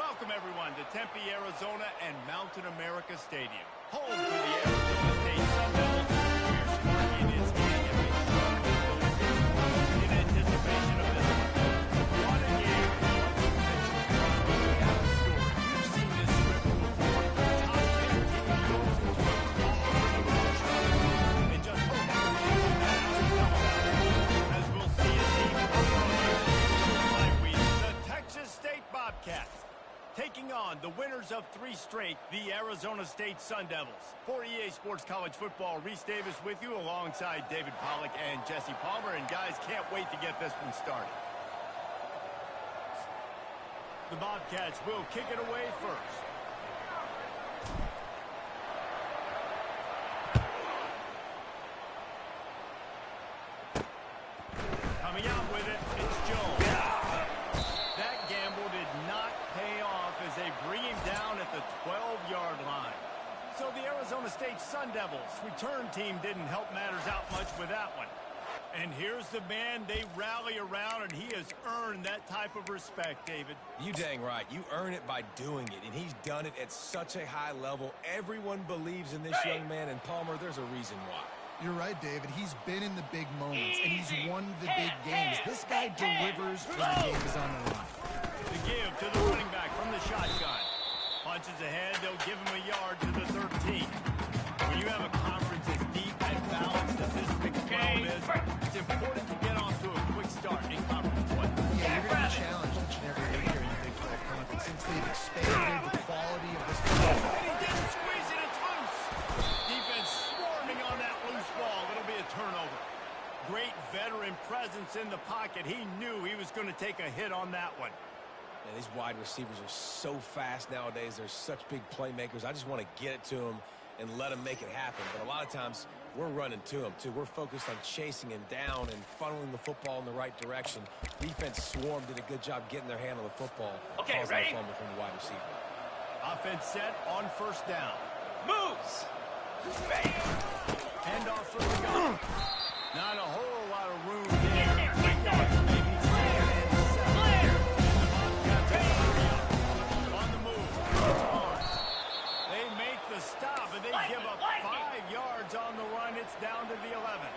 Welcome, everyone, to Tempe, Arizona and Mountain America Stadium, home to the Arizona State Sun Devils. We're sparking its game and make sure in anticipation of this one. What a game. We have a story. You've seen this script before. Top 10 team goes into a and just hope as we'll see a team like the Texas State Bobcats, taking on the winners of 3 straight, the Arizona State Sun Devils. For EA Sports College Football, Reese Davis with you alongside David Pollack and Jesse Palmer. And guys, can't wait to get this one started. The Bobcats will kick it away first. Coming out with it, it's Jones. That gamble did not pay off as they bring him down at the 12-yard line. So the Arizona State Sun Devils return team didn't help matters out much with that one. And here's the man they rally around, and he has earned that type of respect, David. You dang right. You earn it by doing it, and he's done it at such a high level. Everyone believes in this young man, and Palmer, there's a reason why. You're right, David. He's been in the big moments, and he's won the big games. This guy delivers when the game is on the line. The give to the running back from the shotgun. Punches ahead, they'll give him a yard to the 13. When you have a conference as deep and balanced as this Big 12 is, it's important to get off to a quick start in conference play. Yeah, you're going to be challenged each and every year here in the Big 12 conference since they've expanded the quality of this ball. And he didn't squeeze it, it's loose. Defense swarming on that loose ball. It'll be a turnover. Great veteran presence in the pocket. He knew he was going to take a hit on that one. And these wide receivers are so fast nowadays. They're such big playmakers. I just want to get it to them and let them make it happen. But a lot of times, we're running to them, too. We're focused on chasing him down and funneling the football in the right direction. Defense swarm did a good job getting their hand on the football. Okay, ready? Fumble from the wide receiver. Offense set on first down. Moves. Ready. Hand off for the gun. Not a whole lot of room there. Get there, get there. On the move. They make the stop, and they give up 5 yards on the run. It's down to the 11.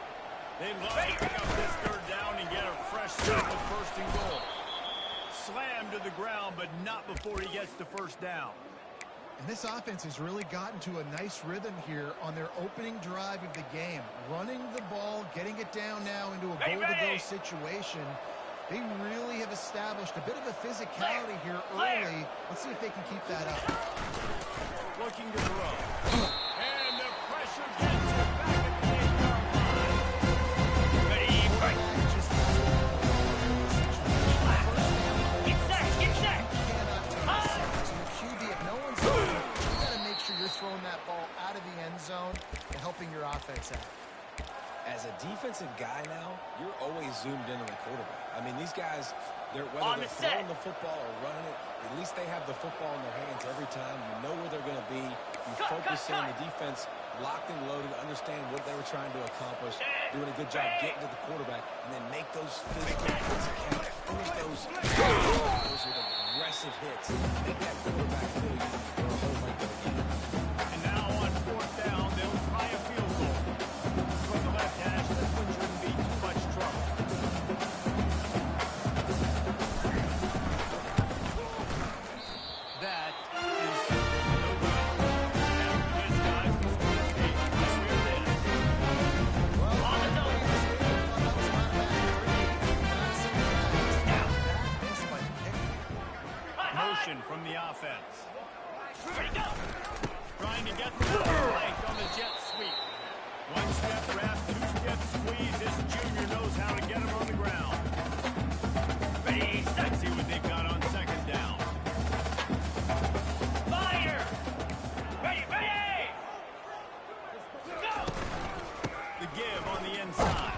They love to pick up this third down and get a fresh start with first and goal. Slammed to the ground, but not before he gets to first down. And this offense has really gotten to a nice rhythm here on their opening drive of the game. Running the ball, getting it down now into a goal-to-go situation. They really have established a bit of a physicality here early. Let's see if they can keep that up. Looking to throw. And the pressure gets it back at the 8-yard line. Ready, break. Get set, get set. QB, if no one's there, you got to make sure you're throwing that ball out of the end zone and helping your offense out. As a defensive guy now, you're always zoomed in on the quarterback. I mean, these guys, whether they're throwing the football or running it, at least they have the football in their hands every time. You know where they're going to be. You focus in. The defense locked and loaded, understand what they were trying to accomplish, doing a good job getting to the quarterback, and then make those physical hits count. Finish those with aggressive hits. Make that quarterback feel you for a whole length of the game. And now on fourth down, they'll try a field goal. From the left hash, this one shouldn't be too much trouble. That is no good. After this, guys, the score stays right where it is. Well, on the nose. Missed by the kicker. Motion from the offense. Ready, go. Trying to get the length on the jet sweep. One step wrap, 2-step squeeze. This junior knows how to get him on the ground. Ready, set. Let's see what they've got on second down. Fire. Ready, ready. Go. The give on the inside.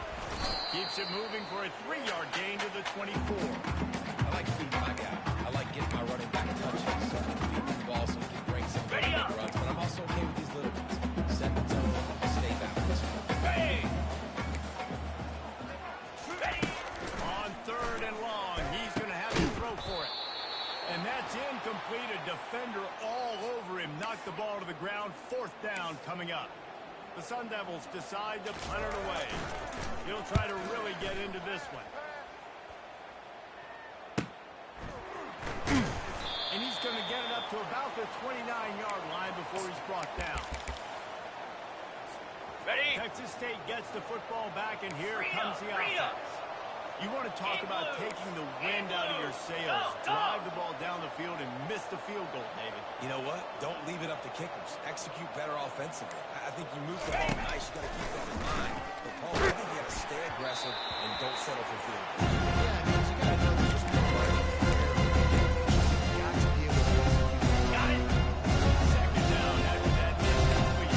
Keeps it moving for a 3-yard gain to the 24. I like feeding my guy. I like getting my running back touches. Feeding the ball so he can break some big runs. But I'm also okay with these little ones. Set the tone, stay balanced. Ready. Ready. On third and long, he's going to have to throw for it. And that's incomplete. incomplete. A defender all over him. Knocked the ball to the ground. 4th down coming up. The Sun Devils decide to punt it away. He'll try to really get into this one. And he's going to get it up to about the 29-yard line before he's brought down. Ready? Texas State gets the football back, and here comes the offense. You want to talk about taking the wind out of your sails. Drive the ball down the field and miss the field goal, David. You know what? Don't leave it up to kickers. Execute better offensively. I think you move the ball nice. You got to keep that in mind. But Paul, I think you got to stay aggressive and don't settle for field goals. Yeah, because you got to know there's just no right there. You got to be able to execute. Got it. 2nd down after that incomplete.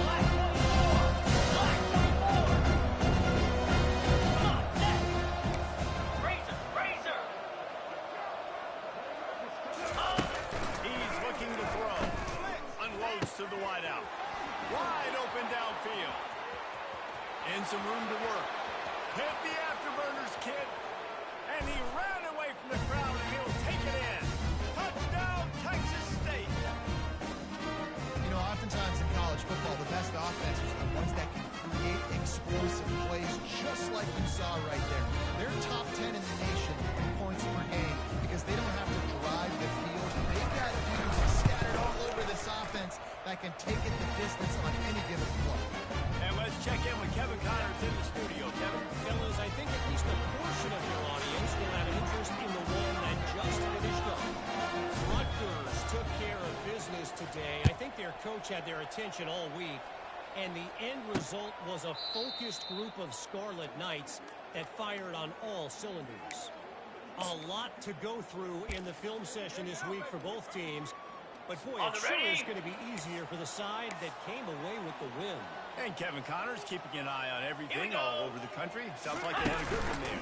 Black 24. Black 24. Come on, set. Razor, razor. He's looking to throw. Unloads to the wideout. Wide open downfield. And some room to work. Hit the afterburners, kid. And he ran away from the crowd, and he'll take it in. Touchdown, Texas State. You know, oftentimes in college football, the best offenses are the ones that can create explosive plays, just like you saw right there. They're top 10 in the nation in points per game because they don't have to drive the field. They've got dudes scattered all over this offense that can take it the distance on any given play. And let's check in with Kevin Connors in the studio. Kevin? Fellas, I think at least a portion of your audience will have an interest in the one that just finished up. Rutgers took care of business today. I think their coach had their attention all week, and the end result was a focused group of Scarlet Knights that fired on all cylinders. A lot to go through in the film session this week for both teams, but boy, it sure is going to be easier for the side that came away with the win. And Kevin Connors keeping an eye on everything all over the country. Sounds like they had a good one there.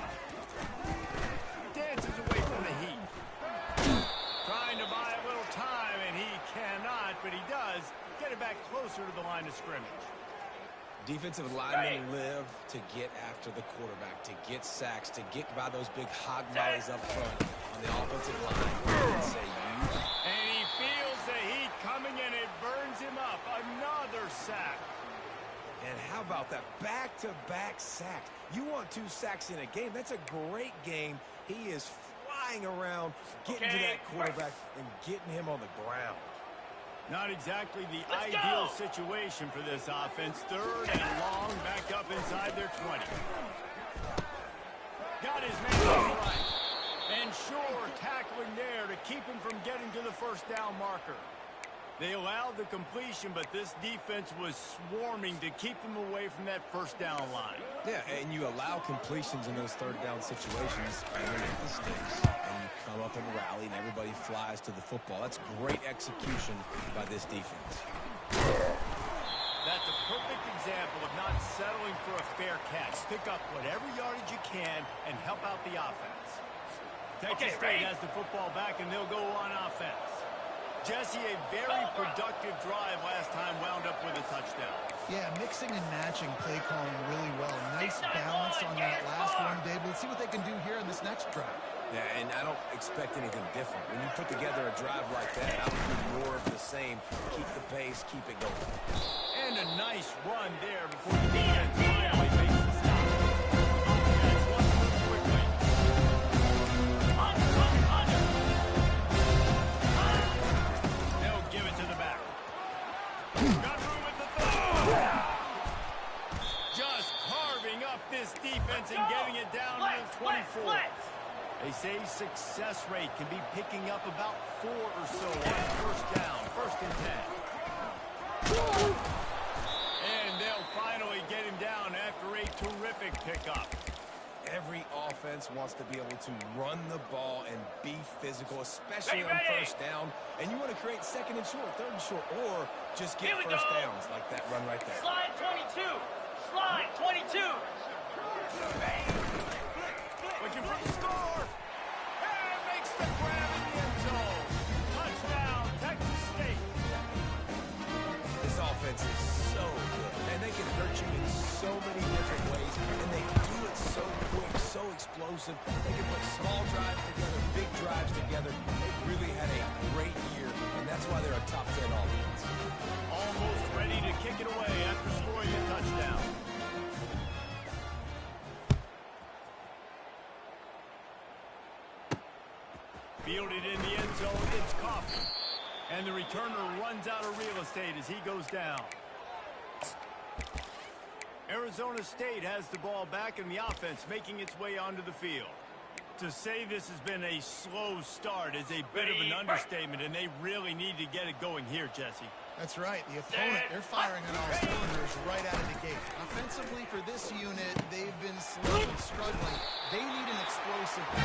Dances away from the heat. Trying to buy a little time, and he cannot, but he does get it back closer to the line of scrimmage. Defensive linemen live to get after the quarterback, to get sacks, to get by those big hog mollies up front on the offensive line. And he feels the heat coming, and it burns him up. Another sack. And how about that back-to-back sack? You want 2 sacks in a game. That's a great game. He is flying around, getting to that quarterback and getting him on the ground. Not exactly the ideal situation for this offense. 3rd and long, back up inside their 20. Got his man on the right. And sure, tackling there to keep him from getting to the 1st down marker. They allowed the completion, but this defense was swarming to keep them away from that 1st down line. Yeah, and you allow completions in those 3rd down situations and you make mistakes, and you come up and rally, and everybody flies to the football. That's great execution by this defense. That's a perfect example of not settling for a fair catch. Pick up whatever yardage you can and help out the offense. Texas State has the football back, and they'll go on offense. Jesse, a very productive drive last time, wound up with a touchdown. Yeah, mixing and matching play calling really well. Nice balance on that last one, Dave. Let's see what they can do here in this next drive. Yeah, and I don't expect anything different. When you put together a drive like that, I would do more of the same. Keep the pace, keep it going. And a nice run there before the defense finally makes the stop. Offense wants to move quickly. They'll give it to the back. Got room at the 30. Just carving up this defense and getting it down to the 24. They say success rate can be picking up about 4 or so on 1st down, 1st and 10. And they'll finally get him down after a terrific pickup. Every offense wants to be able to run the ball and be physical, especially on 1st down. And you want to create 2nd and short, 3rd and short, or just get 1st downs like that run right there. Slide 22. Slide 22. Looking for the score. And makes the grab in the end zone. Touchdown, Texas State. This offense is so good, and they can hurt you in so many different ways, and they do it so quick, so explosive. They can put small drives together, big drives together. together. They've really had a great year, and that's why they're a top 10 offense. Almost ready to kick it away after scoring a touchdown. Fielded in the end zone, it's Coffey. And the returner runs out of real estate as he goes down. Arizona State has the ball back in the offense, making its way onto the field. To say this has been a slow start is a bit of an understatement, and they really need to get it going here, Jesse. That's right. The opponent, they're firing on all cylinders right out of the gate. Offensively for this unit, they've been slow and struggling. They need an explosive play.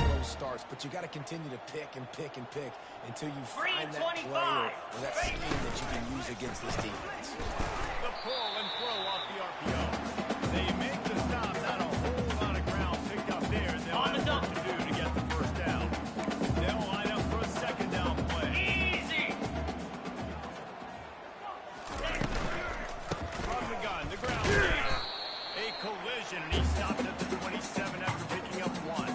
Slow starts, but you got to continue to pick and pick and pick until you find that play or that scheme that you can use against this defense. The pull and throw off the RPO. They make the stop, not a whole lot of ground picked up there, and they'll have work to do to get the first down. They'll line up for a second down play. Easy. From the gun, the ground game. A collision, and he stopped at the 27 after picking up one.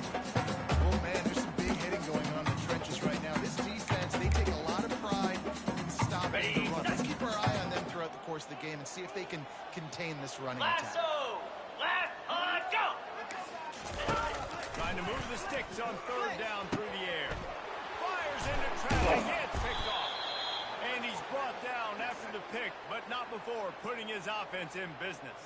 Oh, man, there's some big hitting going on in the trenches right now. This defense, they take a lot of pride in stopping the run. Let's keep our eye on them throughout the course of the game and see if they can contain this running attack. Lasso. Left on, go. Trying to move the sticks on third down through the air. Fires into traffic, it's picked off. And he's brought down after the pick, but not before putting his offense in business.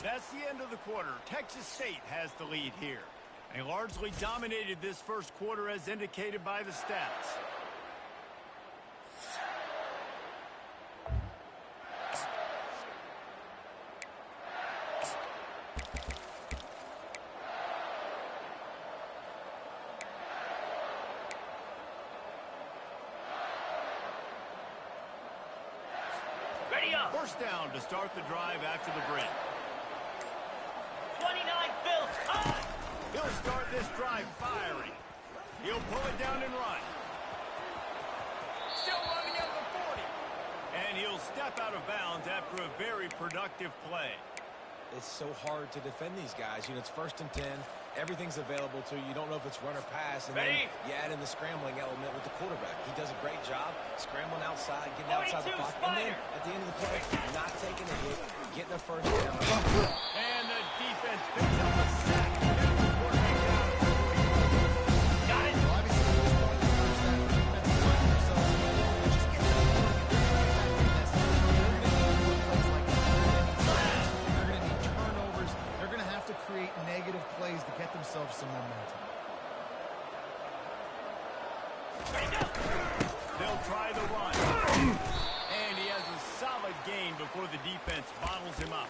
That's the end of the quarter. Texas State has the lead here. They largely dominated this first quarter as indicated by the stats. Ready up. First down to start the drive after the break. 29 built. Time. He'll start this drive firing. He'll pull it down and run. Still running out of the 40. And he'll step out of bounds after a very productive play. It's so hard to defend these guys. You know, it's 1st and 10. Everything's available to you. You don't know if it's run or pass. And then you add in the scrambling element with the quarterback. He does a great job scrambling outside, getting outside the pocket. And then at the end of the play, not taking a hit, getting a first down. And the defense picks up a sack. Gets the quarterback down. Got it. Well, obviously, at this point in the first half, the defense is finding themselves in the hole. They're just getting the effectiveness. They're going to need plays like that. They're going to need turnovers. They're going to have to create negative plays to get themselves some momentum. They'll try the run. And he has a solid gain before the defense bottles him up.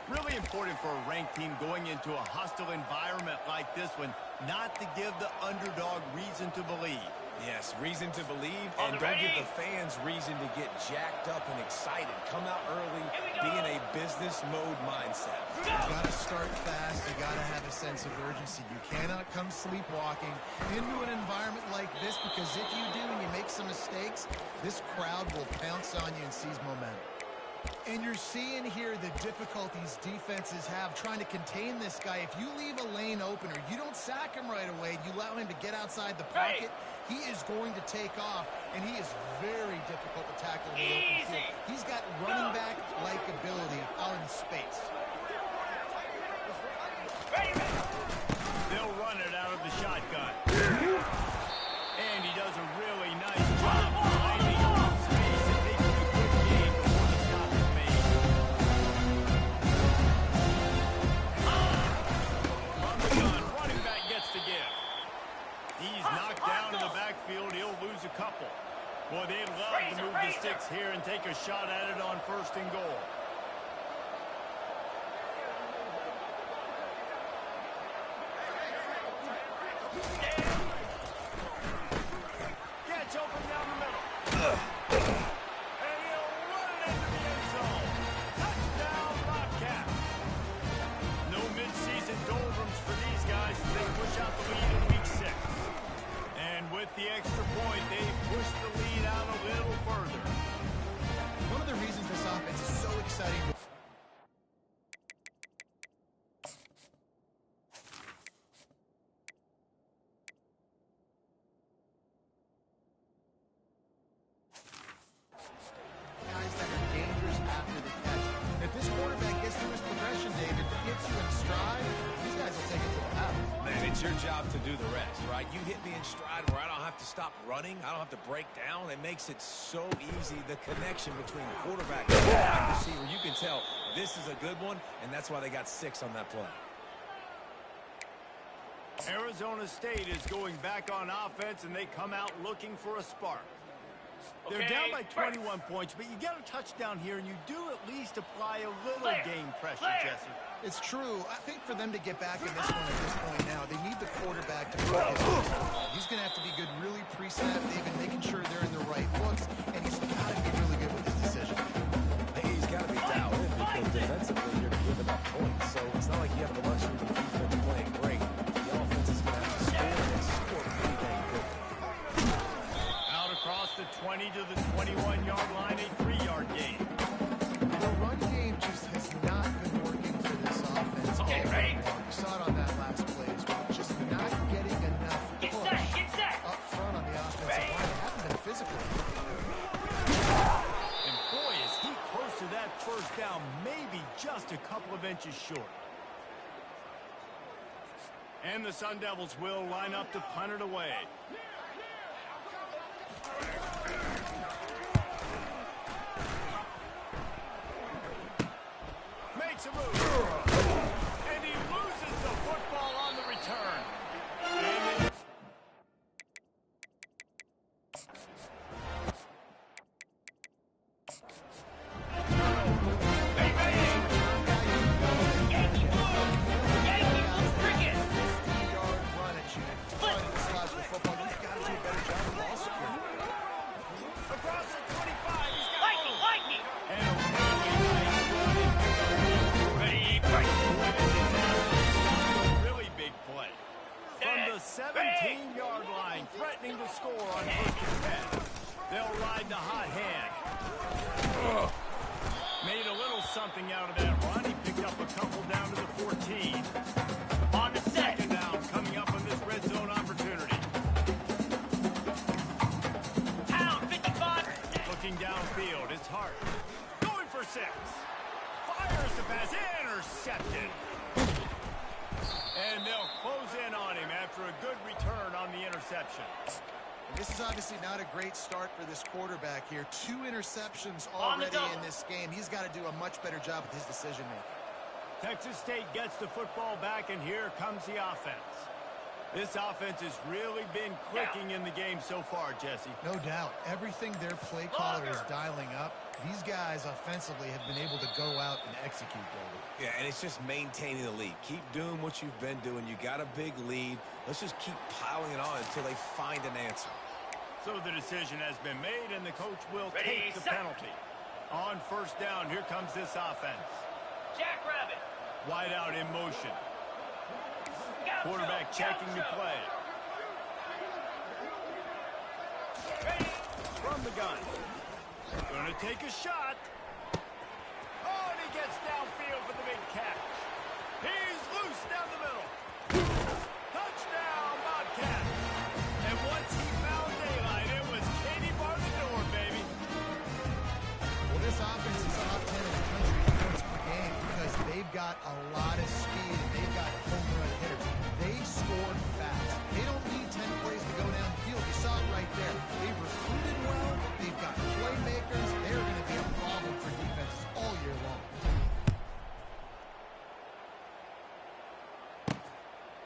Really important for a ranked team going into a hostile environment like this one, not to give the underdog reason to believe. Yes, reason to believe, and don't give the fans reason to get jacked up and excited. Come out early, be in a business mode mindset. You got to start fast. You got to have a sense of urgency. You cannot come sleepwalking into an environment like this, because if you do and you make some mistakes, this crowd will pounce on you and seize momentum. And you're seeing here the difficulties defenses have trying to contain this guy. If you leave a lane open or you don't sack him right away, you allow him to get outside the pocket, he is going to take off, and he is very difficult to tackle in the open field. He's got running back-like ability out in space. They'll run it out of the shotgun. And he does a really nice job finding open space and making a good game before the stop is made. From the gun, running back gets the give. He's knocked down in the backfield. He'll lose a couple. Boy, they'd love to move the sticks here and take a shot at it on 1st and goal. Gets open down the middle. And he'll run it into the end zone. Touchdown, Bobcat. No midseason doldrums for these guys as they push out the lead in week 6. And with the extra point, they push the lead out a little further. One of the your job to do the rest, right? You hit me in stride where I don't have to stop running. I don't have to break down. It makes it so easy. The connection between quarterback and wide receiver, you can tell this is a good one, and that's why they got 6 on that play. Arizona State is going back on offense, and they come out looking for a spark. They're down by 21 points, but you get a touchdown here, and you do at least apply a little game pressure, Jesse. It's true. I think for them to get back in this one at this point now, they need the quarterback to play his football. He's going to have to be good really pre-snap, David, making sure they're in the right looks, and he's got to be really good with his decision. He's got to be dialed in because defensively you're giving up points. So it's not like you have the luxury of the defense playing great. The offense is going to have to score and score pretty dang good. Out across the 20 to the 21-yard line, a 3-yard gain. The run game just has not been working for this offense. Okay, ready? You saw it on that last play as well. Just not getting enough Get push set, get set. up front on the offensive line. They haven't been physical. And boy, is he close to that first down, maybe just a couple of inches short. And the Sun Devils will line up to punt it away. Makes a move. And he loses the football on the return. And Yankee cricket. 60-yard run at you. Trying to dislodge the football. You've got to do a better job of ball security. across the 25, he's got Lightning, lightning. and a really nice Ready, really big play. From the 17-yard line, threatening to score on first and 10. They'll ride the hot hand. Made a little something out of that run. He picked up a couple down to the 14. on the set. Second down coming up on this red zone opportunity. Pound 55. Looking downfield, it's Hart. Going for 6. Fires the pass, intercepted. And they'll close in on him after a good return on the interception. And this is obviously not a great start for this quarterback here. 2 interceptions On the already double. in this game. He's got to do a much better job with his decision-making. Texas State gets the football back, and here comes the offense. This offense has really been clicking in the game so far, Jesse. No doubt. Everything their play caller is dialing up, these guys offensively have been able to go out and execute, David. Yeah, and it's just maintaining the lead. Keep doing what you've been doing. You got a big lead. Let's just keep piling it on until they find an answer. So the decision has been made, and the coach will Ready, take the set. penalty. On first down, here comes this offense. Jackrabbit. Wide out in motion. Gaucho, Quarterback checking the Gaucho. play. Ready. From the gun. Gonna take a shot. Oh, and he gets downfield for the big catch. He's loose down the middle. Touchdown, Bobcat. And once he found daylight, it was Katie bar the door, baby. Well, this offense is top 10 in the country in points per game because they've got a lot of speed and they've got home run hitters. They scored fast. They don't need 10 plays to go down the field. You saw it right there. They've recruited well. They've got playmakers. They're going to be a problem for defenses all year long.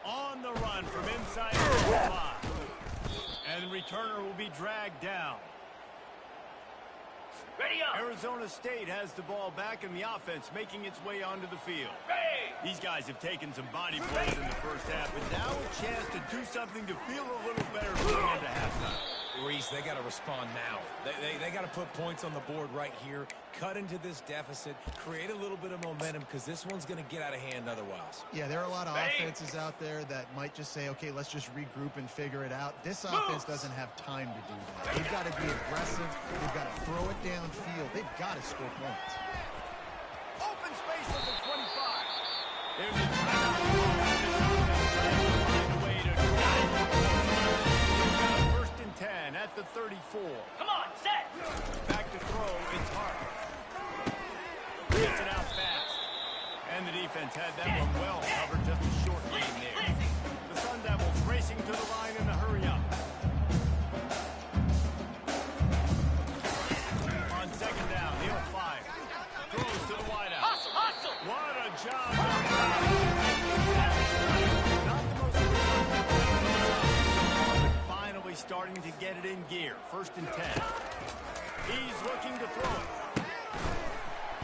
On the run from inside the line. And the returner will be dragged down. Ready up. Arizona State has the ball back in the offense, making its way onto the field. Ready. These guys have taken some body blows in the first half, but now a chance to do something to feel a little better going into halftime. Reese, they got to respond now. They got to put points on the board right here, cut into this deficit, create a little bit of momentum because this one's going to get out of hand otherwise. Yeah, there are a lot of Ready? offenses out there that might just say, okay, let's just regroup and figure it out. This offense doesn't have time to do that. They've got to be aggressive. They've got to throw it downfield. They've got to score points. Open space at the 25. There's a first and 10 at the 34. Come on, set. Back to throw, it's Hart. Gets it out fast. And the defense had that one well covered, just a short gain there. The Sun Devils starting to get it in gear. 1st and 10. He's looking to throw it.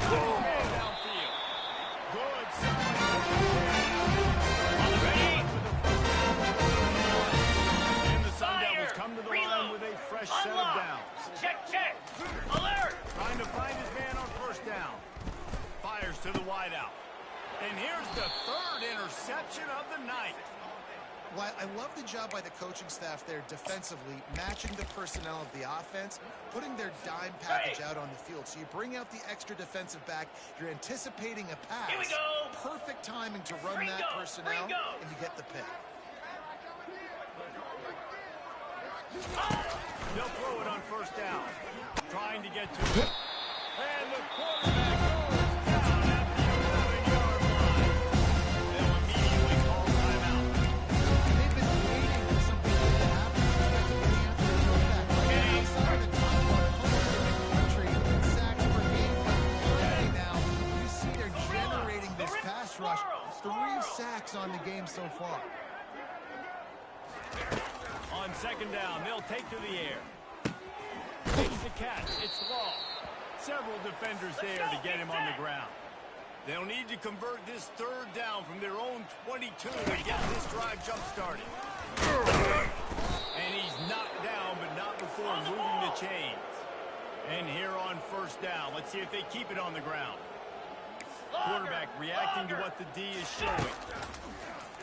Man downfield. Good. And the Sun Devils come to the line with a fresh set of downs. Check. Alert. Trying to find his man on 1st down. Fires to the wideout. And here's the 3rd interception of the night. Well, I love the job by the coaching staff there defensively, matching the personnel of the offense, putting their dime package out on the field. So you bring out the extra defensive back, you're anticipating a pass. Here we go. Perfect timing to run that personnel, and you get the pick. They'll throw it on 1st down. Trying to get to it. And the quarterback goes down at the 11-yard line. They'll immediately call timeout. They've been waiting for something good to happen with respect to getting after the quarterback. Right outside of the top 100 in the country in sacks per game. Currently now, you see they're generating this pass rush. 3 sacks on the game so far. On 2nd down, they'll take to the air. Takes the catch. It's long. Several defenders there to get him on the ground. They'll need to convert this 3rd down from their own 22 to get this drive jump-started. And he's knocked down, but not before moving the chains. And here on 1st down, let's see if they keep it on the ground. Quarterback reacting to what the D is showing.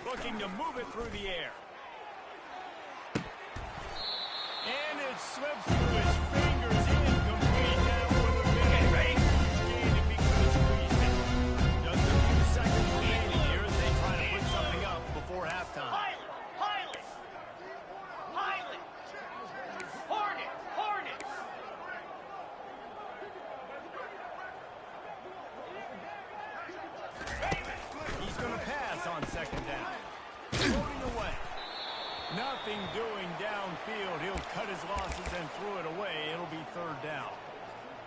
Looking to move it through the air. And it slips through his fingers. Incomplete. That would have been a huge gain if he could have squeezed it. Just a few seconds remaining here as they try to put something up before halftime. Pilot. Hornet. He's going to pass on 2nd down. Floating away. Nothing doing downfield. He'll cut his losses and throw it away. It'll be 3rd down.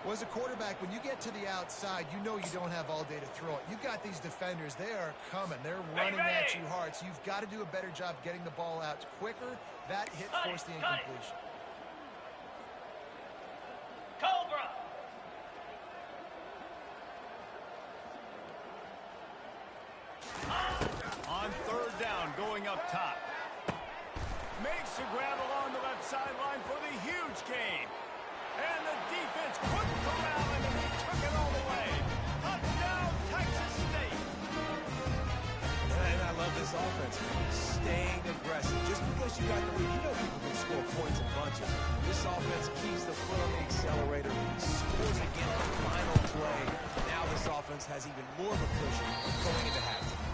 Well, as a quarterback, when you get to the outside, you know you don't have all day to throw it. You've got these defenders. They are coming. They're running at you hard. So you've got to do a better job getting the ball out quicker. That hit forced the incompletion. Cobra. On 3rd down, going up top. Makes a grab along the left sideline for the huge gain. And the defense couldn't corral him, and he took it all the way. Touchdown, Texas State. And I love this offense, staying aggressive. Just because you got the lead, you know people can score points in bunches. This offense keeps the foot on the accelerator, scores again on the final play. Now this offense has even more of a cushion going into halftime.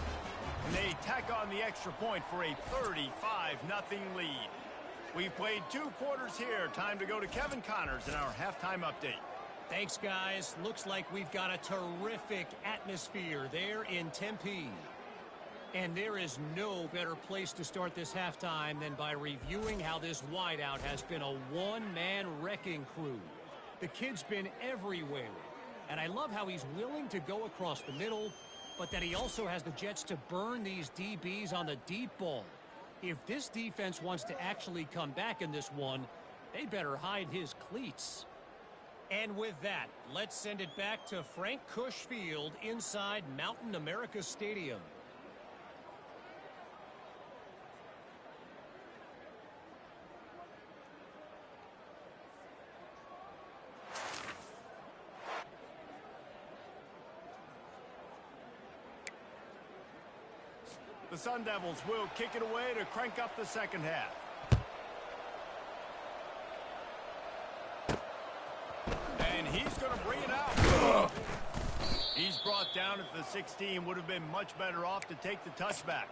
And they tack on the extra point for a 35-0 lead. We've played 2 quarters here. Time to go to Kevin Connors in our halftime update. Thanks, guys. Looks like we've got a terrific atmosphere there in Tempe. And there is no better place to start this halftime than by reviewing how this wideout has been a one-man wrecking crew. The kid's been everywhere. And I love how he's willing to go across the middle, but that he also has the jets to burn these DBs on the deep ball. If this defense wants to actually come back in this one, they better hide his cleats. And with that, let's send it back to Frank Cush Field inside Mountain America Stadium. The Sun Devils will kick it away to crank up the 2nd half. And he's going to bring it out. He's brought down at the 16. Would have been much better off to take the touchback.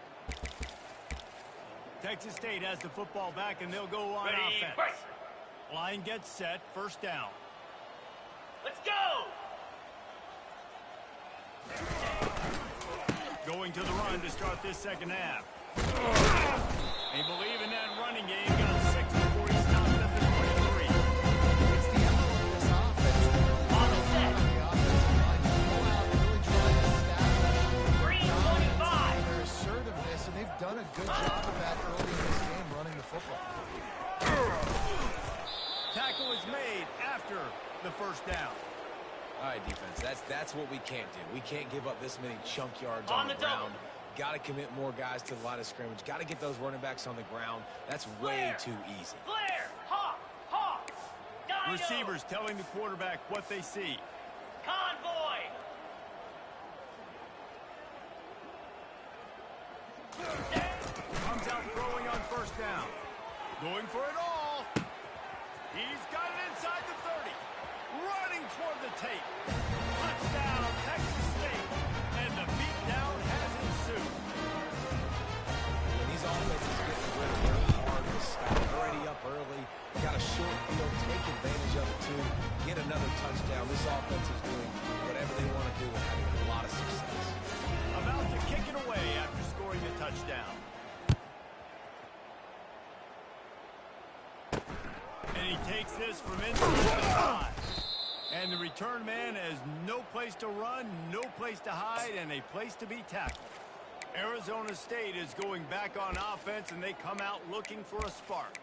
Texas State has the football back, and they'll go on offense. Line gets set. 1st down. Let's go. Going to the run to start this 2nd half. They believe in that running game. Got 6 before he stopped at the 23. It's the MO of this offense. On the set. The offensive line to go out and really try to establish Green 25. their assertiveness, and they've done a good job of that early in this game, running the football. is made after the first down. All right, defense, that's what we can't do. We can't give up this many chunk yards on the ground. Got to commit more guys to the line of scrimmage. Got to get those running backs on the ground. That's way too easy. Flare! Hawk! Hawk! Dino! Receivers telling the quarterback what they see. Convoy! Comes out throwing on first down. Going for it all. He's got it inside the 30. Running toward the tape. Touchdown, Texas State. And the beatdown has ensued. When these offenses get really hard to stop, already up early, got a short field, take advantage of it too, get another touchdown. This offense is doing whatever they want to do and having a lot of success. About to kick it away after scoring a touchdown. And he takes this from inside the 5. And the return man has no place to run, no place to hide, and a place to be tackled. Arizona State is going back on offense, and they come out looking for a spark.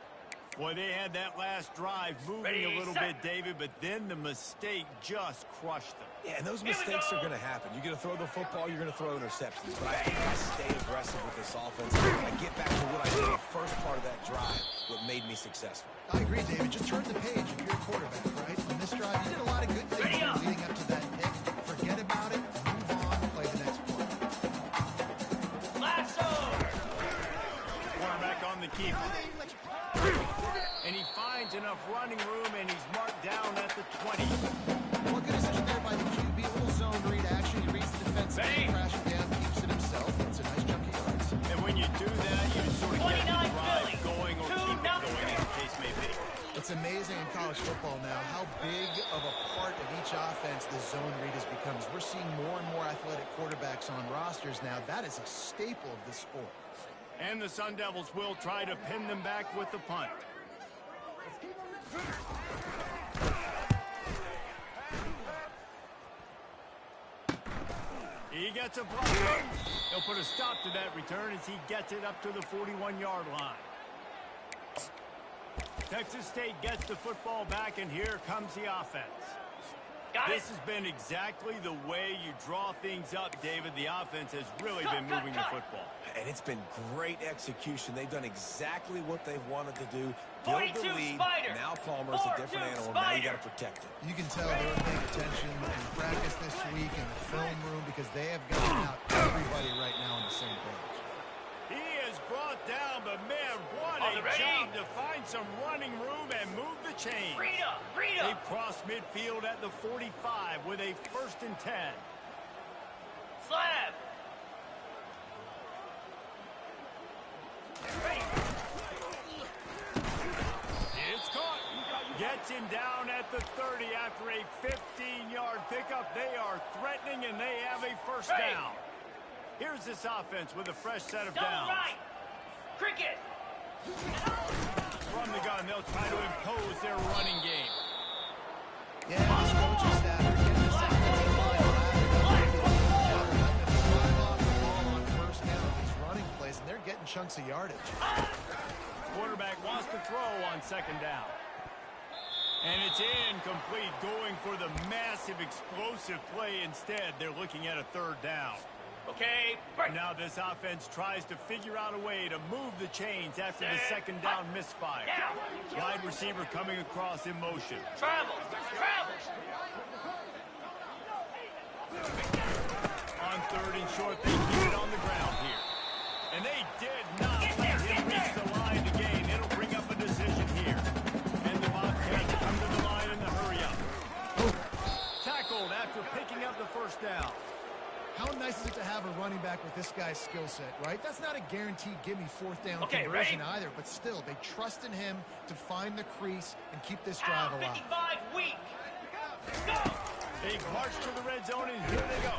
Boy, they had that last drive moving a little bit, David, but then the mistake just crushed them. Yeah, and those mistakes are going to happen. You're going to throw the football, you're going to throw interceptions. But I think I stay aggressive with this offense. I get back to what I did the first part of that drive, what made me successful. I agree, David. Just turn the page if you're a quarterback, right? On this drive, you did a lot of good things leading up to that pick. Forget about it, move on, play the next play. Lasso! Quarterback on the keeper. And he finds enough running room, and he's marked down at the 20. Well, good decision there by the QB. A little zone read action. He reads the defense, crashing down, keeps it himself. It's a nice chunk of yards. And when you do that, you just sort of get the 29 drive Philly. going or keep it going, as the case may be. It's amazing in college football now how big of a part of each offense the zone read has become. As we're seeing more and more athletic quarterbacks on rosters now. That is a staple of this sport. And the Sun Devils will try to pin them back with the punt. He gets a block. He'll put a stop to that return as he gets it up to the 41-yard line. Texas State gets the football back, and here comes the offense. This has been exactly the way you draw things up, David. The offense has really been moving the football. And it's been great execution. They've done exactly what they've wanted to do. Build the lead. Now Palmer's a different animal. Now you got to protect it. You can tell they were paying attention in practice this week in the film room because they have gotten out everybody right now on the same page. He is brought down, but man, what a job to find some running room and move the chains. They cross midfield at the 45 with a 1st and 10. Slab! It's caught. Gets him down at the 30 after a 15-yard pickup. They are threatening, and they have a 1st down. Here's this offense with a fresh set of downs. Cricket! From the gun, they'll try to impose their running game. Yeah, this coaching staff are getting this offensive line drive off the ball on 1st down with these running plays, and they're getting chunks of yardage. Quarterback wants to throw on 2nd down. And it's incomplete, going for the massive explosive play instead. They're looking at a 3rd down. Okay, break. Now this offense tries to figure out a way to move the chains after the 2nd down misfire. Wide receiver coming across in motion. Travel! On 3rd and short, they keep it on the ground here. And they did not let him reach the line to gain. It'll bring up a decision here. And the Bobcats come to the line in the hurry up. Tackled after picking up the 1st down. How nice is it to have a running back with this guy's skill set, right? That's not a guaranteed gimme 4th down conversion either, but still, they trust in him to find the crease and keep this drive alive. 55 weak. Go! Big march to the red zone, and here they go.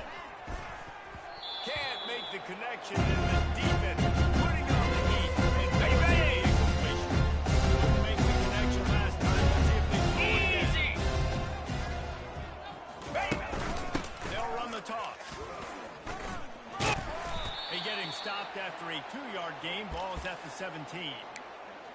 Can't make the connection, and the defense putting on the heat. And bang! Couldn't make the connection last time. Let's see if they can do it again. They'll run the toss. They get him stopped after a 2-yard gain. Ball is at the 17.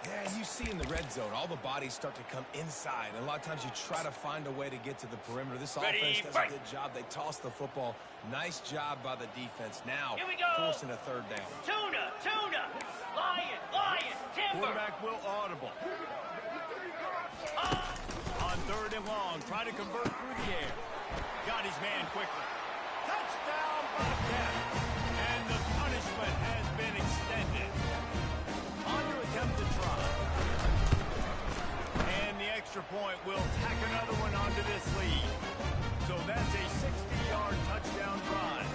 Yeah, you see in the red zone, all the bodies start to come inside. And a lot of times you try to find a way to get to the perimeter. This offense does a good job. They toss the football. Nice job by the defense. Now, forcing a third down. Tuna, lion, timber. Quarterback will audible. On third and long, try to convert through the air. Got his man quickly. Touchdown, Bobcat. And the punishment has been extended. On to attempt to try. And the extra point will tack another one onto this lead. So that's a 60-yard touchdown drive.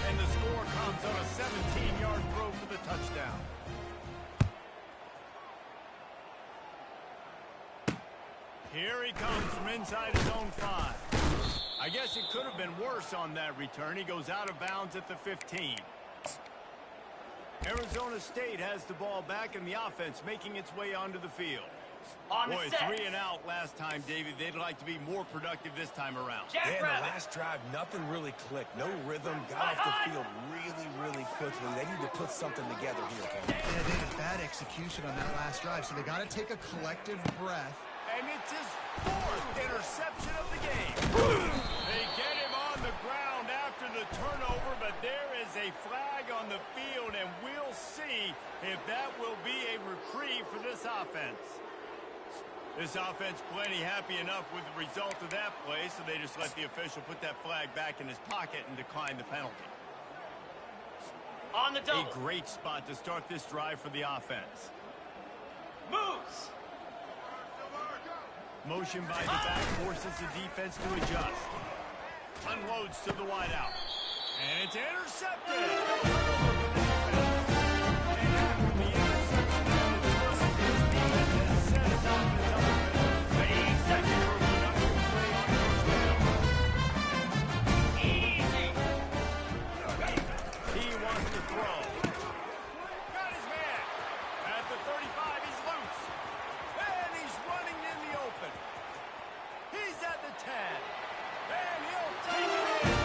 And the score comes on a 17-yard throw for the touchdown. Here he comes from inside his own 5. I guess it could have been worse on that return. He goes out of bounds at the 15. Arizona State has the ball back and the offense making its way onto the field. Boy, 3 and out last time, David. They'd like to be more productive this time around. Yeah, in the last drive, nothing really clicked. No rhythm. Got off the field really quickly. They need to put something together here, Ken. Yeah, they had bad execution on that last drive, so they got to take a collective breath. And it's his 4th interception of the game. They get him on the ground after the turnover, but there is a flag on the field, and we'll see if that will be a reprieve for this offense. This offense plenty happy enough with the result of that play, so they just let the official put that flag back in his pocket and decline the penalty. On the double. A great spot to start this drive for the offense. Moves. Motion by the back forces the defense to adjust. Unloads to the wideout. And it's intercepted. And after the interception and the throw, his defense has set his offense up. Easy. He wants to throw. Got his man. At the 35, he's loose. And he's running in the open. He's at the 10. And he'll take it in.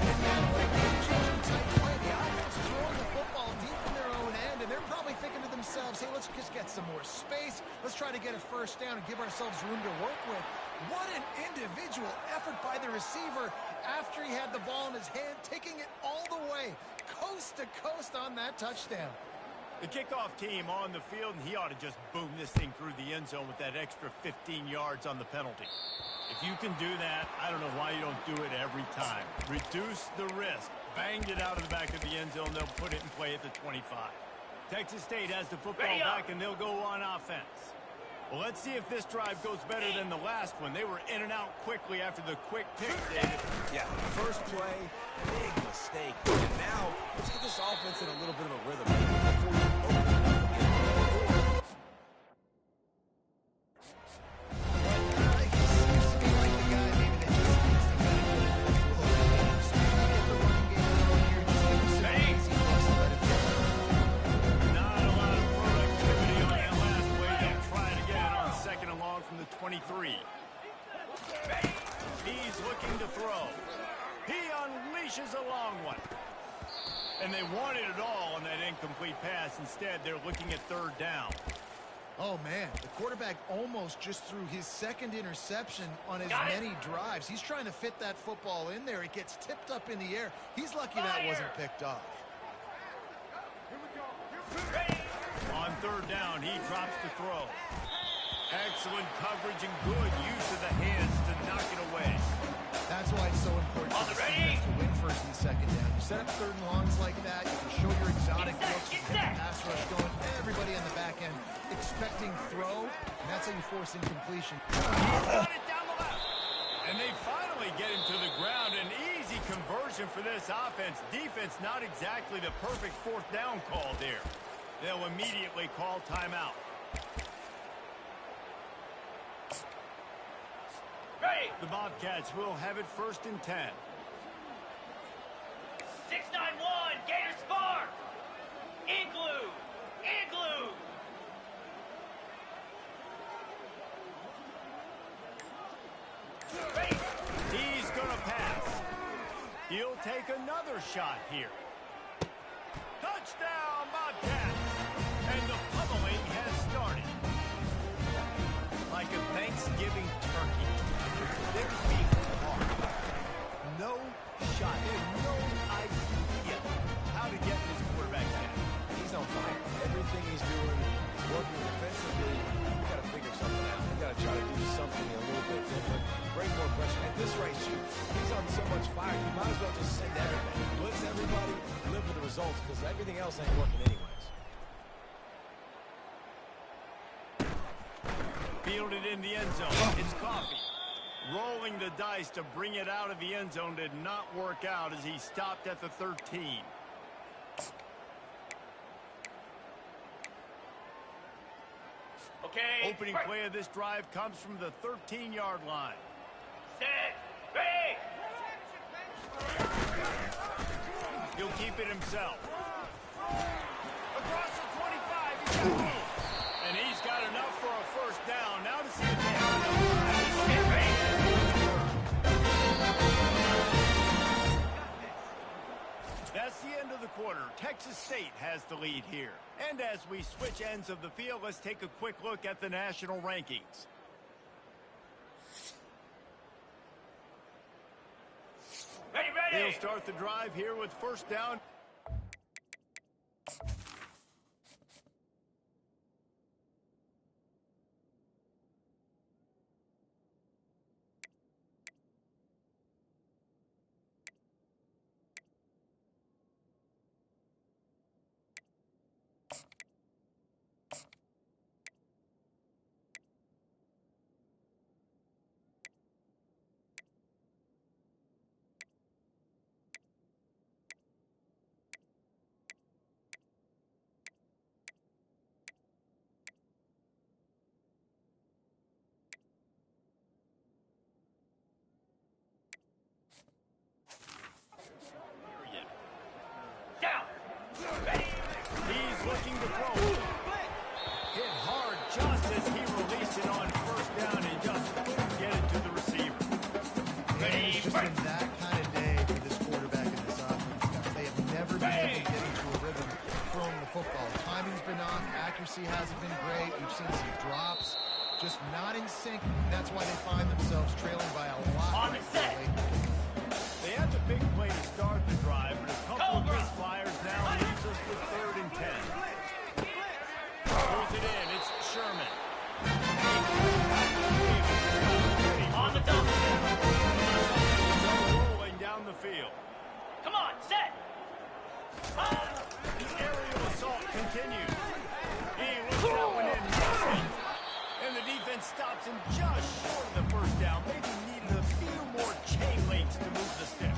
They put that on the ground. The offense is throwing the football deep in their own end, and they're probably thinking to themselves, hey, let's just get some more space. Let's try to get a first down and give ourselves room to work with. What an individual effort by the receiver after he had the ball in his hand, taking it all the way, coast to coast on that touchdown. The kickoff team on the field, and he ought to just boom this thing through the end zone with that extra 15 yards on the penalty. If you can do that, I don't know why you don't do it every time. Reduce the risk. Banged it out of the back of the end zone. They'll put it in play at the 25. Texas State has the football back, and they'll go on offense. Well, let's see if this drive goes better than the last one. They were in and out quickly after the quick pick, David. Yeah, first play, big mistake. And now, let's get this offense in a little bit of a rhythm. Before you open it up again. Not a lot of productivity on that last play. They'll try to get it on 2nd and long from the 23. He's looking to throw. He unleashes a long one. And they wanted it all on that incomplete pass. Instead, they're looking at 3rd down. Oh, man, the quarterback almost just threw his 2nd interception on as many drives. He's trying to fit that football in there. It gets tipped up in the air. He's lucky that wasn't picked off. On 3rd down, he drops the throw. Excellent coverage and good use of the hands to knock it away. That's why it's so important for the defense to win 1st and 2nd down. You set up 3rd and longs like that, you can show your exotic looks, get the pass rush going, everybody on the back end expecting throw, and that's how you force incompletion. Got it down the left. And they finally get him to the ground. An easy conversion for this offense. Defense not exactly the perfect 4th down call there. They'll immediately call timeout. The Bobcats will have it 1st and 10. 691, Gator Spark. Igloo. He's going to pass. He'll take another shot here. Touchdown, Bobcats! And the pummeling has started. Like a Thanksgiving turkey. There's being hard. No shot. There's no idea how to get this quarterback in. He's on fire. Everything he's doing is working defensively. You got to figure something out. You got to try to do something a little bit different. Bring more pressure. At this rate, shoot. He's on so much fire. You might as well just send everybody. Blitz everybody. Live with the results because everything else ain't working anyways. Fielded in the end zone. It's Coffee. Rolling the dice to bring it out of the end zone did not work out as he stopped at the 13. Okay. Opening play of this drive comes from the 13-yard line. Set. Ready. He'll keep it himself. Across the 25, he's got room. And he's got enough for a first down. Now to see if they have enough. Get ready. That's the end of the quarter. Texas State has the lead here. And as we switch ends of the field, let's take a quick look at the national rankings. Ready, ready. They'll start the drive here with first down. Down. Ready. He's looking to throw. Hit hard just as he released it on first down and just couldn't get it to the receiver. And it's just been that kind of day for this quarterback in this offense, guys. They have never been able to get into a rhythm throwing the football. Timing's been off. Accuracy hasn't been great. We've seen some drops. Just not in sync. That's why they find themselves trailing by a lot. On the set. They had the big play to start the drive, but a couple of misfires now leaves us with 3rd and 10. Pulls it in. It's Sherman. On the double. Rolling down the field. Come on, set. The aerial assault continues. He looks that one in. And the defense stops him just short of the first down. Maybe needed a few more chain links to move the stick.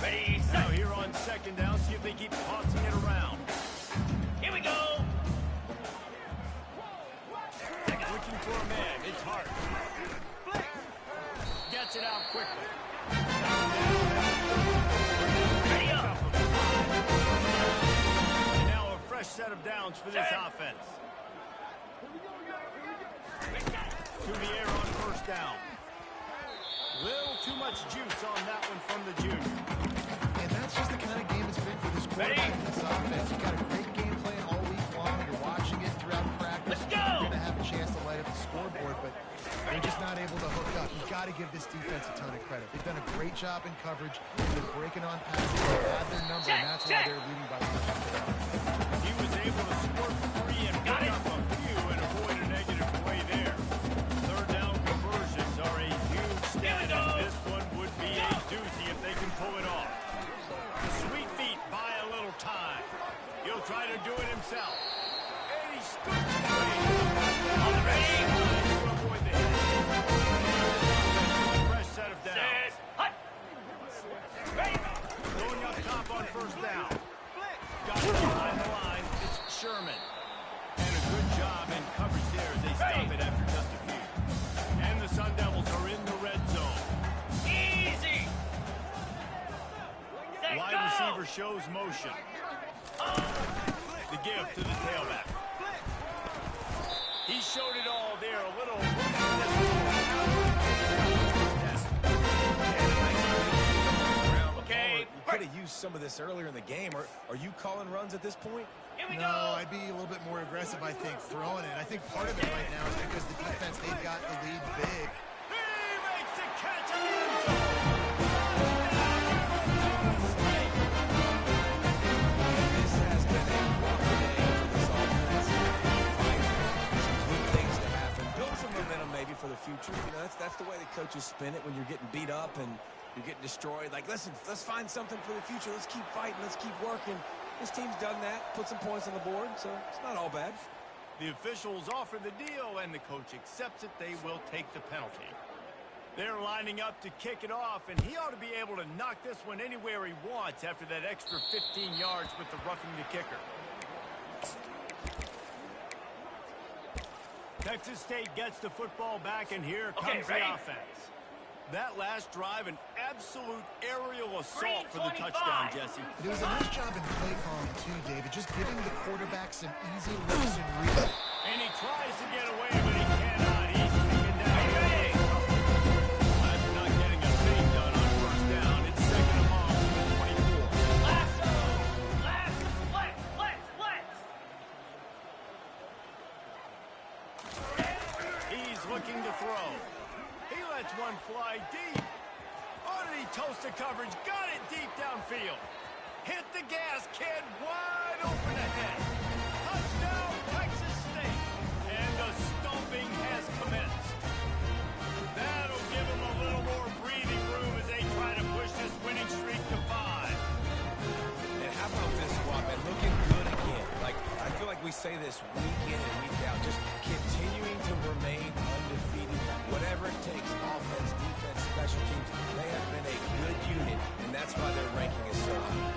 Ready, Now set. here on second down, see if they keep tossing it around. Here we go. Looking for a man. It's Hart. Gets it out quickly. Ready up. And now a fresh set of downs for this offense. To the air on first down. Little too much juice on that one from the junior. And that's just the kind of game it's been for this quarterback in this offense. You've got a great game plan all week long. You're watching it throughout practice. Let's go. You're going to have a chance to light up the scoreboard, but they're just not able to hook up. You've got to give this defense a ton of credit. They've done a great job in coverage. They're breaking on passes. They had their number, and that's why they're leading by so much. He was able to score free and pick up a few and avoid a negative play there. Third down conversions are a huge stat, and this one would be a doozy if they can pull it off. The sweet feet buy a little time. He'll try to do it himself. And he scoops it away. On the ready. To avoid the hit. Fresh set of downs. Set. Hut. Ready. Going up top on first down. Got it behind the line. It's Sherman. And a good job in coverage there as they stop it after just a few. And the Sun Devils are in the red zone. Easy. Set, Wide go. receiver shows motion. The give to the tailback. He showed it all there. A little Okay, You could have used some of this earlier in the game. Are you calling runs at this point? No, I'd be a little bit more aggressive, I think, throwing it. I think part of it right now is because the defense, they've got the lead big. He makes the catch in the end zone. This has been a rough day for this offense. Some good things to happen. Build some momentum maybe for the future. You know, that's the way the coaches spin it when you're getting beat up and you're getting destroyed. Like, listen, let's find something for the future. Let's keep fighting. Let's keep working. This team's done that, put some points on the board, so it's not all bad. The officials offer the deal, and the coach accepts it. They will take the penalty. They're lining up to kick it off, and he ought to be able to knock this one anywhere he wants after that extra 15 yards with the roughing the kicker. Texas State gets the football back, and here comes the offense. That last drive, an absolute aerial assault for the touchdown, Jesse. It was a nice job in play calling, too, David. Just giving the quarterback some easy looks and reads. And he tries to get away, but he cannot. He's taken down. That's not getting a thing done on first down. It's second and long from the 24. Lasso! Flex! He's looking to throw. He lets one fly deep. Oh, did he toast the coverage? Got it deep downfield. Hit the gas, kid. Wide open ahead. Touchdown, Texas State. And the stomping has commenced. That'll give them a little more breathing room as they try to push this winning streak to 5. And how about this squad, man? Looking good again. Like, I feel like we say this week in and week out. Just continuing to remain undefeated. Whatever it takes, offense, defense, special teams, they have been a good unit, and that's why their ranking is so high.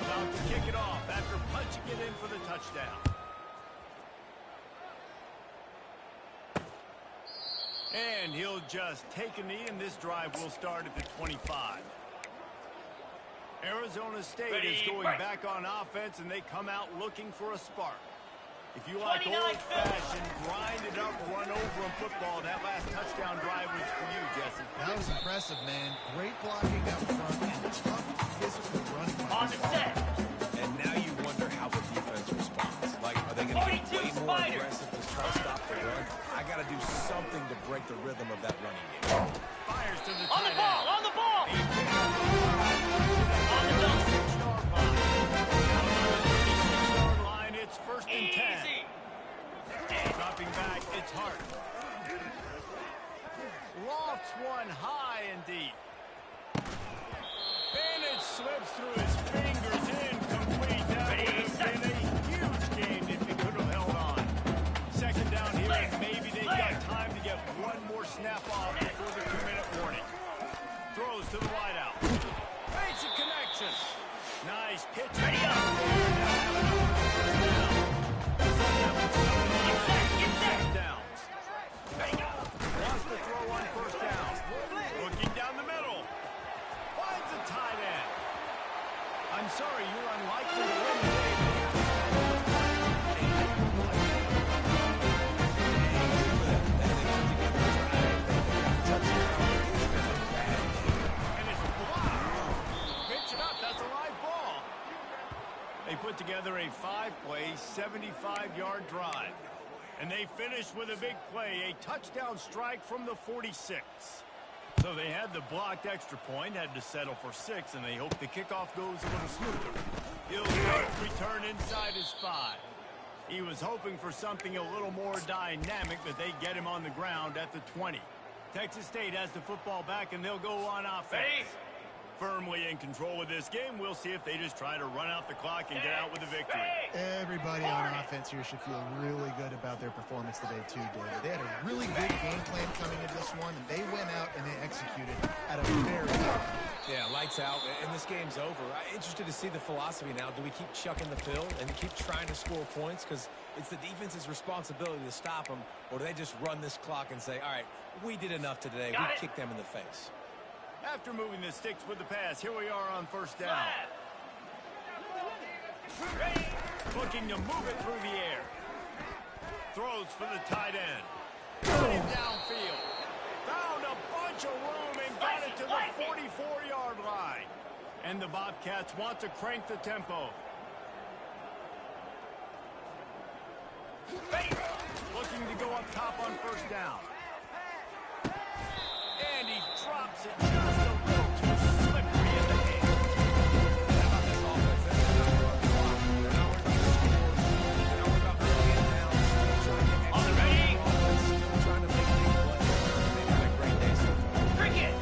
About to kick it off after punching it in for the touchdown. And he'll just take a knee, and this drive will start at the 25. Arizona State is going back on offense, and they come out looking for a spark. If you like old-fashioned, grind-it-up, run-over football, that last touchdown drive was for you, Jesse. That was impressive, man. Great blocking up front and tough physical running. On the set. And now you wonder how the defense responds. Like, are they going to get way more aggressive to try to stop the run? I got to do something to break the rhythm of that running game. Fires to the On the ball! On the ball! On the dunk. 6-yard line. Down on the 36-yard line, it's first and 10. Easy! Dropping back, it's Hart. Lofts one high and deep. Bennett slips through his fingers, incomplete. That would have been a huge gain if he could have held on. Second down here, and maybe they've got time to get one more snap off before the 2-minute warning. Throws to the wideout. Makes a connection. Nice pitch. Ready up! Wants to throw on first down. Looking down the middle. Finds a tight end. I'm sorry, you're unlikely to win today. And it's blocked. Pitch it up. That's a live ball. They put together a 5-play, 75-yard drive. And they finished with a big play, a touchdown strike from the 46. So they had the blocked extra point, had to settle for 6, and they hope the kickoff goes a little smoother. He'll return inside his 5. He was hoping for something a little more dynamic, but they get him on the ground at the 20. Texas State has the football back, and they'll go on offense. Firmly in control of this game. We'll see if they just try to run out the clock and get out with a victory. Everybody on offense here should feel really good about their performance today, too, David. They had a really good game plan coming into this one, and they went out and they executed at a very high level. Yeah, lights out, and this game's over. I'm interested to see the philosophy now. Do we keep chucking the pill and keep trying to score points? Because it's the defense's responsibility to stop them, or do they just run this clock and say, all right, we did enough today. We kicked them in the face. After moving the sticks with the pass, here we are on first down. Looking to move it through the air. Throws for the tight end. Got him downfield. Found a bunch of room and got it to the 44-yard line. And the Bobcats want to crank the tempo. Looking to go up top on first down. And he drops it just a little too slippery in the hand. How about this offense? They're not worried about the clock. They're not worried about the scores. They're not worried about early and down. Still trying to On the ready. Still trying to make big plays. They've had a great day so far. Cricket.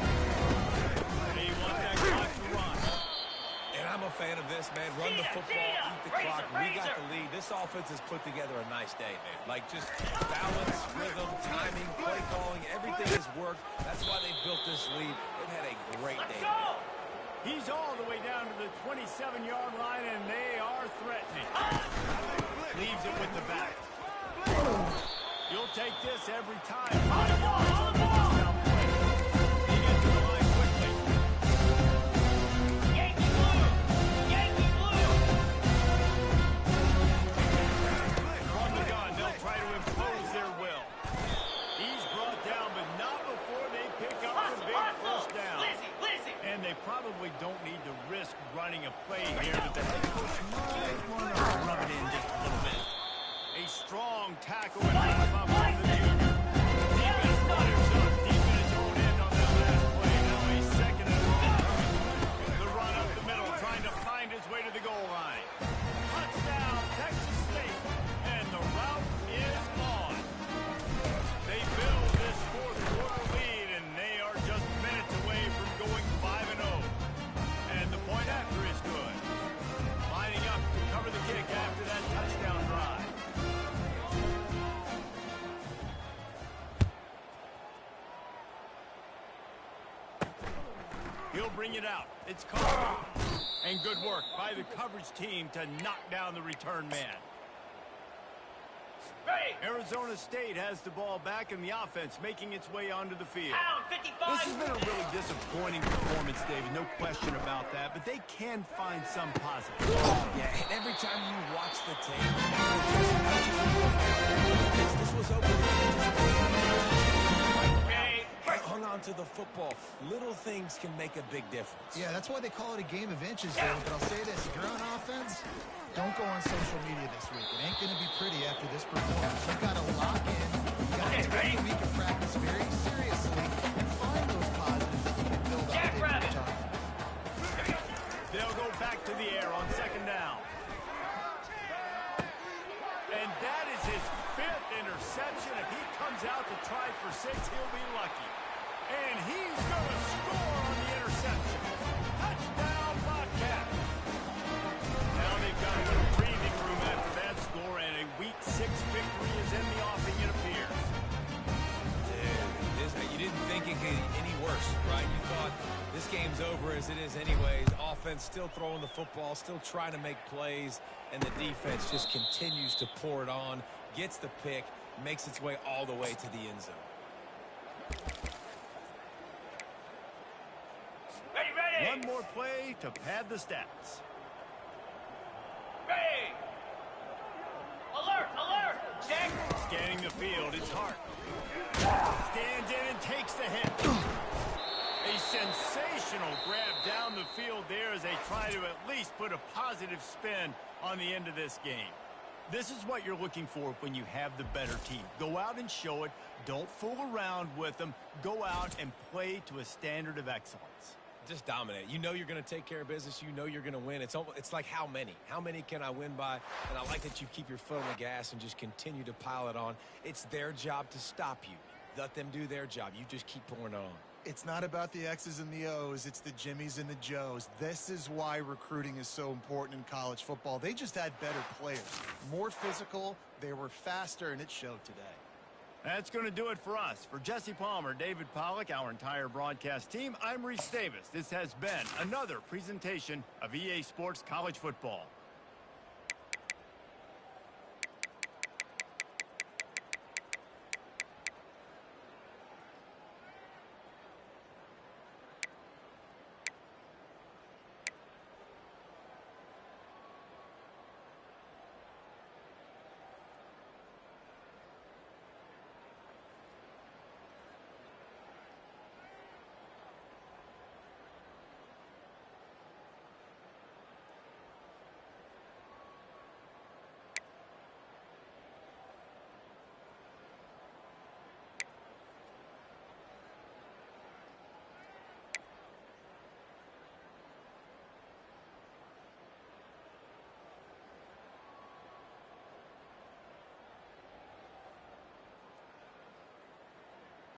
They want that clock to run. And I'm a fan of this, man. Run the football, eat the clock. We got the lead. This offense has put together a nice day, man. Like, just balance, rhythm, timing, play calling, everything has worked. That's why they built this lead. They've had a great day. He's all the way down to the 27-yard line, and they are threatening. Leaves it with the back. You'll take this every time. 5 yards on the touchdown play. He gets to the line quickly. Yankee blue. Yankee blue. From the gun, they'll try to impose their will. He's brought down, but not before they pick up the big first down. Lizzie. And they probably don't need to risk running a play here, but the head coach might want to rub it in just a little bit. A strong tackle and wrap up from the junior. Defense runners up deep in its own end on that last play. Now a second and long. The run up the middle, trying to find his way to the goal line. Touchdown, Texas State. And the route is on. They build this fourth quarter lead, and they are just minutes away from going 5-0. And the point after is good. Lining up to cover the kick after that touchdown drive. He'll bring it out. It's caught. And good work by the coverage team to knock down the return man. Ready. Arizona State has the ball back in the offense, making its way onto the field. Pound 55. This has been a really disappointing performance, David. No question about that, but they can find some positive. Yeah, and every time you watch the tape, this was open. Hung on to the football. Little things can make a big difference. Yeah, that's why they call it a game of inches, David. But I'll say this, if you're on offense, don't go on social media this week. It ain't going to be pretty after this performance. You've got to lock in. You've got to take a week of practice very seriously and find those positives that you can build up over time. They'll go back to the air on second down. And that is his 5th interception. If he comes out to try for 6, he'll be lucky. And he's going to score on the interception. Touchdown, Bobcats. Now they've got a little breathing room after that score, and a Week 6 victory is in the offing, it appears. Dude, you didn't think it could get any worse, right? You thought this game's over as it is anyways. Offense still throwing the football, still trying to make plays, and the defense just continues to pour it on, gets the pick, makes its way all the way to the end zone. Ready. One more play to pad the stats. Ready. Alert. Check. Scanning the field, it's Hart. Stands in and takes the hit. A sensational grab down the field there as they try to at least put a positive spin on the end of this game. This is what you're looking for when you have the better team. Go out and show it. Don't fool around with them. Go out and play to a standard of excellence. Just dominate. You know you're going to take care of business. You know you're going to win. It's like how many? How many can I win by? And I like that you keep your foot on the gas and just continue to pile it on. It's their job to stop you. Let them do their job. You just keep pouring it on. It's not about the X's and the O's. It's the Jimmies and the Joes. This is why recruiting is so important in college football. They just had better players. More physical. They were faster, and it showed today. That's going to do it for us. For Jesse Palmer, David Pollack, our entire broadcast team, I'm Reese Davis. This has been another presentation of EA Sports College Football.